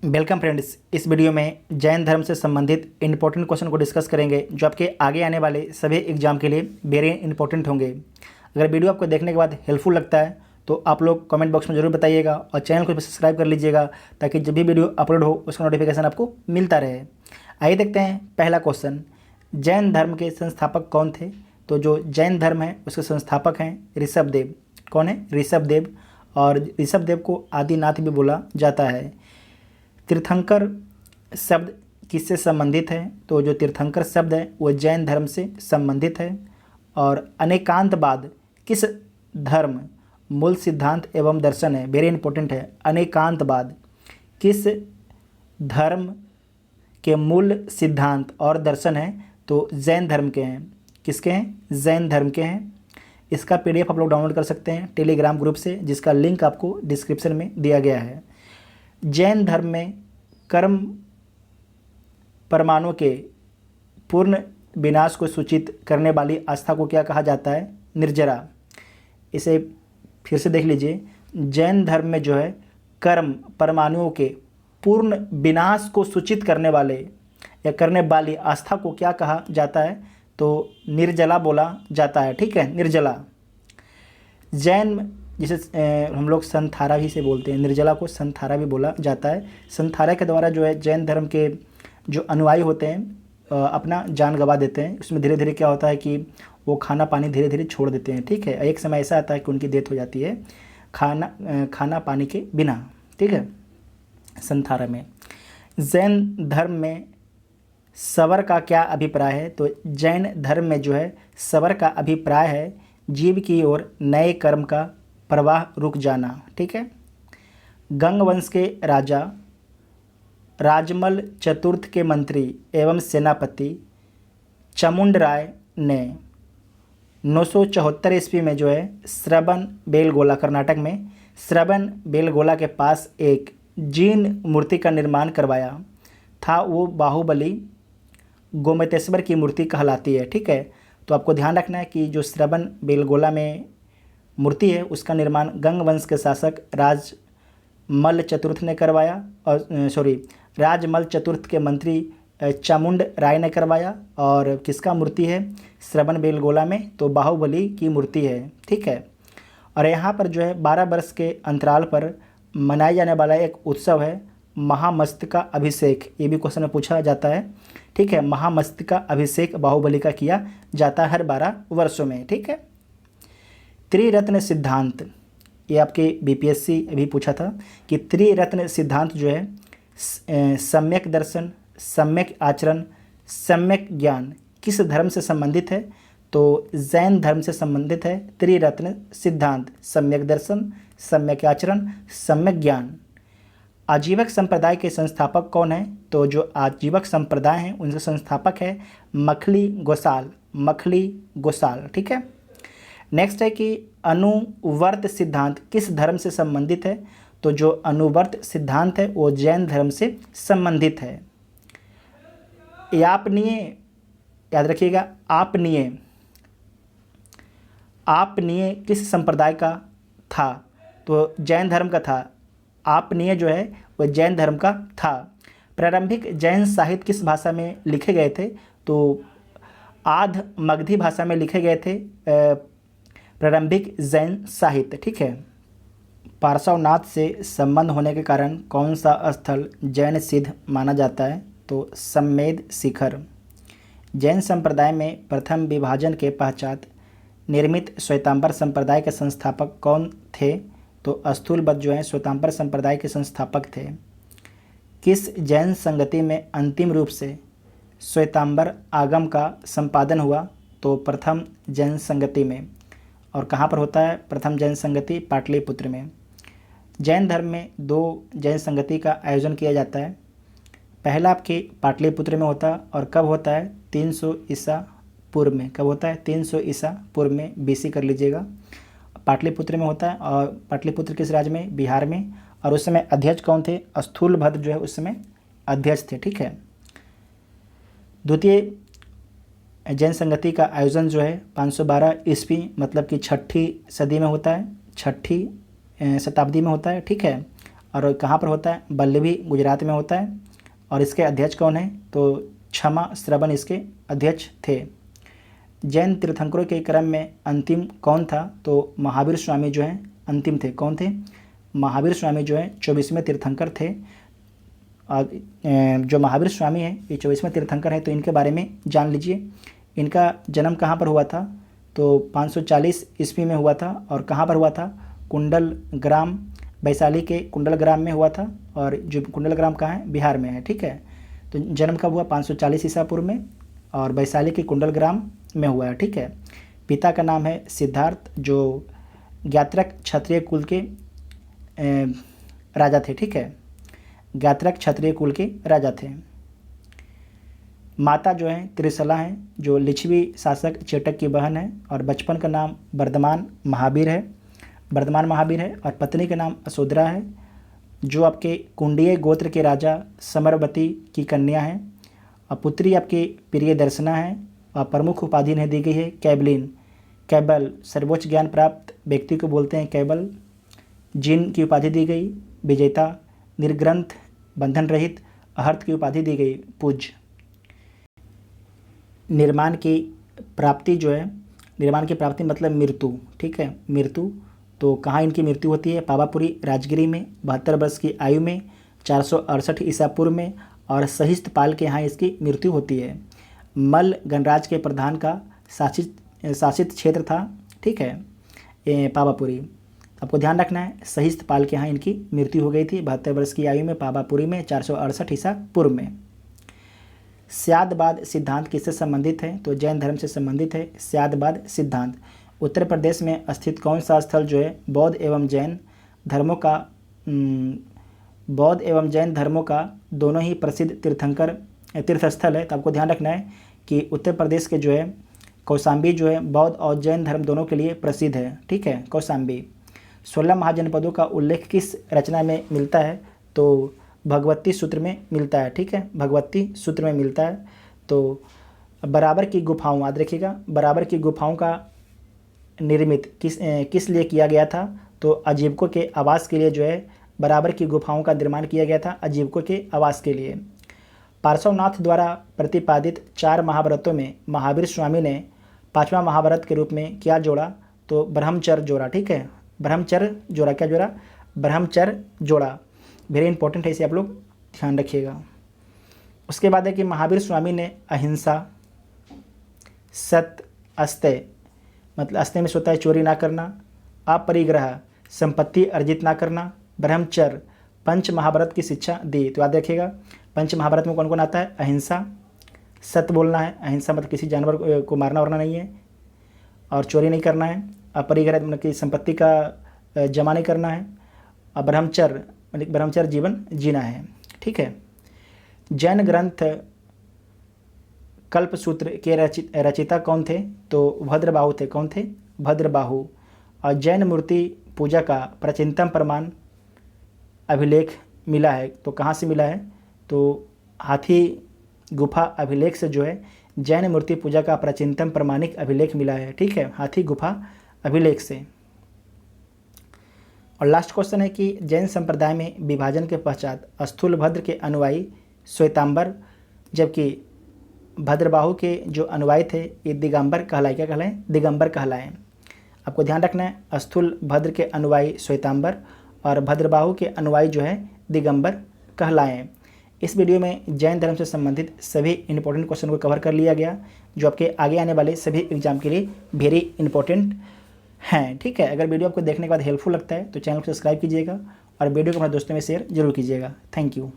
Welcome friends. इस video में जैन धर्म से संबंधित इंपॉर्टेंट क्वेश्चन को डिस्कस करेंगे जो आपके आगे आने वाले सभी एग्जाम के लिए वेरी इंपॉर्टेंट होंगे। अगर वीडियो आपको देखने के बाद हेल्पफुल लगता है तो आप लोग कमेंट बॉक्स में ज़रूर बताइएगा और चैनल को सब्सक्राइब कर लीजिएगा ताकि जब भी वीडियो अपलोड हो उसका नोटिफिकेशन आपको मिलता रहे। आइए देखते हैं पहला क्वेश्चन, जैन धर्म के संस्थापक कौन थे? तो जो जैन धर्म है उसके संस्थापक हैं ऋषभदेव। कौन है? ऋषभदेव। और ऋषभदेव को आदिनाथ भी बोला जाता है। तीर्थंकर शब्द किससे संबंधित है? तो जो तीर्थंकर शब्द है वो जैन धर्म से संबंधित है। और अनेकांतवाद किस धर्म मूल सिद्धांत एवं दर्शन है? वेरी इंपॉर्टेंट है। अनेकांतवाद किस धर्म के मूल सिद्धांत और दर्शन है? तो जैन धर्म के हैं। किसके हैं? जैन धर्म के हैं। इसका PDF आप लोग डाउनलोड कर सकते हैं टेलीग्राम ग्रुप से, जिसका लिंक आपको डिस्क्रिप्शन में दिया गया है। जैन धर्म में कर्म परमाणु के पूर्ण विनाश को सूचित करने वाली आस्था को क्या कहा जाता है? निर्जरा। इसे फिर से देख लीजिए। जैन धर्म में जो है कर्म परमाणुओं के पूर्ण विनाश को सूचित करने वाले या करने वाली आस्था को क्या कहा जाता है? तो निर्जला बोला जाता है। ठीक है, निर्जला। जैन जिसे हम लोग संथारा भी से बोलते हैं, निर्जला को संथारा भी बोला जाता है। संथारा के द्वारा जो है जैन धर्म के जो अनुयायी होते हैं अपना जान गंवा देते हैं। उसमें धीरे धीरे क्या होता है कि वो खाना पानी धीरे धीरे छोड़ देते हैं। ठीक है, एक समय ऐसा आता है कि उनकी डेथ हो जाती है खाना पानी के बिना। ठीक है, संथारा में। जैन धर्म में सवर का क्या अभिप्राय है? तो जैन धर्म में जो है सवर का अभिप्राय है जीव की ओर नए कर्म का प्रवाह रुक जाना। ठीक है। गंग वंश के राजा राजमल चतुर्थ के मंत्री एवं सेनापति चामुंड राय ने 974 ईस्वी में जो है श्रवण बेलगोला, कर्नाटक में श्रवण बेलगोला के पास एक जीन मूर्ति का निर्माण करवाया था। वो बाहुबली गोमतेश्वर की मूर्ति कहलाती है। ठीक है, तो आपको ध्यान रखना है कि जो श्रवण बेलगोला में मूर्ति है उसका निर्माण गंग वंश के शासक राजमल चतुर्थ ने करवाया, और राजमल चतुर्थ के मंत्री चामुंड राय ने करवाया। और किसका मूर्ति है श्रवण बेलगोला में? तो बाहुबली की मूर्ति है। ठीक है, और यहाँ पर जो है 12 वर्ष के अंतराल पर मनाया जाने वाला एक उत्सव है महामस्तका अभिषेक। ये भी क्वेश्चन में पूछा जाता है। ठीक है, महामस्तका अभिषेक बाहुबली का किया जाता है हर 12 वर्षों में। ठीक है। त्रिरत्न सिद्धांत, ये आपके BPSC भी पूछा था कि त्रिरत्न सिद्धांत जो है सम्यक दर्शन, सम्यक आचरण, सम्यक ज्ञान किस धर्म से संबंधित है? तो जैन धर्म से संबंधित है त्रिरत्न सिद्धांत। सम्यक दर्शन, सम्यक आचरण, सम्यक ज्ञान। आजीवक संप्रदाय के संस्थापक कौन है? तो जो आजीवक संप्रदाय हैं उनके संस्थापक है मखली गोसाल। मखली गोसाल। ठीक है। नेक्स्ट है कि अनुवर्त सिद्धांत किस धर्म से संबंधित है? तो जो अनुवर्त सिद्धांत है वो जैन धर्म से संबंधित है। यापनीय, याद रखिएगा, आपनीय किस संप्रदाय का था? तो जैन धर्म का था। आपनीय जो है वह जैन धर्म का था। प्रारंभिक जैन साहित्य किस भाषा में लिखे गए थे? तो आध मगधी भाषा में लिखे गए थे प्रारंभिक जैन साहित्य। ठीक है। पार्श्वनाथ से संबंध होने के कारण कौन सा स्थल जैन सिद्ध माना जाता है? तो सम्मेद शिखर। जैन संप्रदाय में प्रथम विभाजन के पश्चात निर्मित श्वेतांबर संप्रदाय के संस्थापक कौन थे? तो स्थूलबद्ध जो है श्वेतांबर संप्रदाय के संस्थापक थे। किस जैन संगति में अंतिम रूप से श्वेतांबर आगम का संपादन हुआ? तो प्रथम जैन संगति में। और कहाँ पर होता है प्रथम जैन संगति? पाटलिपुत्र में। जैन धर्म में 2 जैन संगति का आयोजन किया जाता है। पहला आपके पाटलिपुत्र में होता है और कब होता है? 300 ईसा पूर्व में। कब होता है? 300 ईसा पूर्व में, BC कर लीजिएगा। पाटलिपुत्र में होता है। और पाटलिपुत्र किस राज्य में? बिहार में। और उस समय अध्यक्ष कौन थे? स्थूलभद्र जो है उस समय अध्यक्ष थे। ठीक है। द्वितीय जैन संगति का आयोजन जो है 512 ईस्वी मतलब कि 6ठी सदी में होता है, 6ठी शताब्दी में होता है। ठीक है। और कहाँ पर होता है? वल्लभी, गुजरात में होता है। और इसके अध्यक्ष कौन है? तो क्षमा श्रवण इसके अध्यक्ष थे। जैन तीर्थंकरों के क्रम में अंतिम कौन था? तो महावीर स्वामी जो हैं अंतिम थे। कौन थे? महावीर स्वामी जो है 24वें तीर्थंकर थे। जो महावीर स्वामी हैं ये 24वें तीर्थंकर हैं, तो इनके बारे में जान लीजिए। इनका जन्म कहाँ पर हुआ था? तो 540 ईस्वी में हुआ था। और कहाँ पर हुआ था? कुंडल ग्राम, वैशाली के कुंडल ग्राम में हुआ था। और जो कुंडल ग्राम कहाँ है? बिहार में है। ठीक है, तो जन्म कब हुआ? 540 ईसा पूर्व में, और वैशाली के कुंडल ग्राम में हुआ है। ठीक है। पिता का नाम है सिद्धार्थ, जो ज्ञात्रक क्षत्रिय कुल के राजा थे। ठीक है, ज्ञात्रक क्षत्रिय कुल के राजा थे। माता जो है त्रिशला हैं, जो लिच्छवी शासक चेटक की बहन है। और बचपन का नाम वर्धमान महावीर है, और पत्नी का नाम असोदरा है, जो आपके कुंडीय गोत्र के राजा समरवती की कन्या है। और पुत्री आपकी प्रिय दर्शना है। और प्रमुख उपाधि इन्हें दी गई है कैबलिन। कैबल सर्वोच्च ज्ञान प्राप्त व्यक्ति को बोलते हैं कैबल। जिन की उपाधि दी गई विजेता। निर्ग्रंथ बंधन रहित। अहर्त की उपाधि दी गई पूज्य। निर्माण की प्राप्ति जो है, निर्माण की प्राप्ति मतलब मृत्यु। ठीक है, मृत्यु। तो कहाँ इनकी मृत्यु होती है? पावापुरी राजगिरी में 72 वर्ष की आयु में 468 ईसा पूर्व में। और सहिष्टपाल के यहाँ इसकी मृत्यु होती है। मल्ल गणराज के प्रधान का शासित क्षेत्र था। ठीक है, ये पावापुरी। आपको ध्यान रखना है, सहिष्टपाल के यहाँ इनकी मृत्यु हो गई थी 72 वर्ष की आयु में, पावापुरी में 468 ईसा पूर्व में। स्यादवाद सिद्धांत किससे संबंधित है? तो जैन धर्म से संबंधित है स्यादवाद सिद्धांत। उत्तर प्रदेश में स्थित कौन सा स्थल जो है बौद्ध एवं जैन धर्मों का दोनों ही प्रसिद्ध तीर्थस्थल है? तो आपको ध्यान रखना है कि उत्तर प्रदेश के जो है कौशाम्बी जो है बौद्ध और जैन धर्म दोनों के लिए प्रसिद्ध है। ठीक है, कौशाम्बी। 16 महाजनपदों का उल्लेख किस रचना में मिलता है? तो भगवती सूत्र में मिलता है। ठीक है, भगवती सूत्र में मिलता है। तो बराबर की गुफाओं, याद रखिएगा, बराबर की गुफाओं का निर्मित किस लिए किया गया था? तो अजीवकों के आवास के लिए जो है बराबर की गुफाओं का निर्माण किया गया था, अजीवकों के आवास के लिए। पार्श्वनाथ द्वारा प्रतिपादित 4 महाव्रतों में महावीर स्वामी ने 5वां महाव्रत के रूप में क्या जोड़ा? तो ब्रह्मचर्य जोड़ा। ठीक है, ब्रह्मचर्य जोड़ा। क्या जोड़ा? ब्रह्मचर्य जोड़ा। वेरी इंपॉर्टेंट है, इसे आप लोग ध्यान रखिएगा। उसके बाद है कि महावीर स्वामी ने अहिंसा, सत्य, अस्तेय, मतलब अस्तेय में होता है चोरी ना करना, अपरिग्रह संपत्ति अर्जित ना करना, ब्रह्मचर्य, पंच महाव्रत की शिक्षा दी। तो याद रखिएगा, पंच महाभारत में कौन कौन आता है? अहिंसा, सत्य बोलना है, अहिंसा मतलब किसी जानवर को मारना वरना नहीं है, और चोरी नहीं करना है, अपरिग्रह मतलब कि संपत्ति का जमा नहीं करना है, और ब्रह्मचर्य मतलब ब्रह्मचर्य जीवन जीना है। ठीक है। जैन ग्रंथ कल्पसूत्र के रचिता कौन थे? तो भद्रबाहु थे। कौन थे? भद्रबाहु। और जैन मूर्ति पूजा का प्राचीनतम प्रमाण अभिलेख मिला है, तो कहाँ से मिला है? तो हाथी गुफा अभिलेख से जो है जैन मूर्ति पूजा का प्राचीनतम प्रमाणिक अभिलेख मिला है। ठीक है, हाथी गुफा अभिलेख से। और लास्ट क्वेश्चन है कि जैन संप्रदाय में विभाजन के पश्चात स्थूलभद्र के अनुयायी श्वेतांबर, जबकि भद्रबाहु के जो अनुयायी थे ये दिगंबर कहलाए। क्या कहलाए? दिगंबर कहलाए। आपको ध्यान रखना है, स्थूलभद्र के अनुयायी श्वेतांबर और भद्रबाहु के अनुयायी जो है दिगंबर कहलाए। इस वीडियो में जैन धर्म से संबंधित सभी इंपॉर्टेंट क्वेश्चन को कवर कर लिया गया, जो आपके आगे आने वाले सभी एग्जाम के लिए वेरी इंपॉर्टेंट हैं। ठीक है, अगर वीडियो आपको देखने के बाद हेल्पफुल लगता है तो चैनल को सब्सक्राइब कीजिएगा और वीडियो को अपने दोस्तों में शेयर जरूर कीजिएगा। Thank you.